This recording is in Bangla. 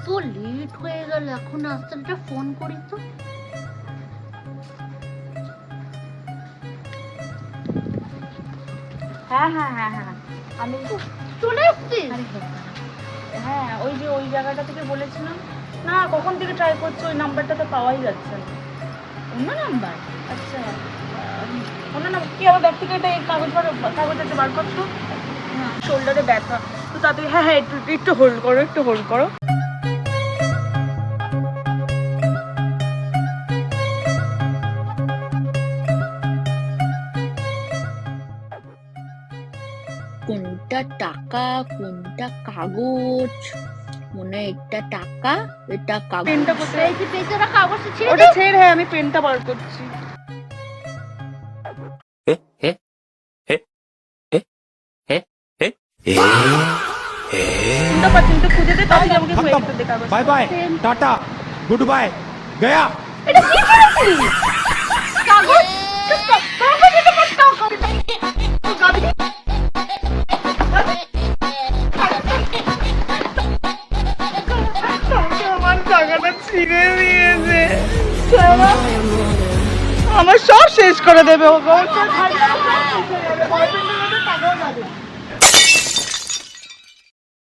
তো লেট হয়ে গেল, এখন আসতে একটা ফোন করি তো। হ্যাঁ হ্যাঁ হ্যাঁ হ্যাঁ আমি চলে এসছিস? হ্যাঁ ওই যে ওই জায়গাটা থেকে বলেছিলাম না, কখন থেকে ট্রাই করছি, ওই নাম্বারটা তো পাওয়াই যাচ্ছে না। অন্য নাম্বার? আচ্ছা অন্য নাম্বার কি? আমার ব্যাগ থেকে একটা কাগজ আছে, বার করছো? হ্যাঁ শোল্ডারে ব্যথা তো তাড়াতাড়ি। হ্যাঁ হ্যাঁ একটু একটু হোল্ড করো, একটু হোল্ড করো। কোনটা টাকা কোনটা কাগজ? মনে হয় এটা টাকা এটা কাগজ। পেনটা কোথায়? এই যে পেজে রাখা কাগজটা ছেড়ে ওটা ছেড়ে, হ্যাঁ আমি পেনটা বার করছি। পেনটা পাচ্ছি তো, খুঁজে দে, তাহলে আমাকে একটু দে কাগজ। Bye bye tata goodbye गया। এটা কি করেছিস? কাগজ? কাগজ এটা কাগজ। আমার টাকাটা ছিঁড়ে দিয়েছে, আমার সব শেষ করে দেবে ও।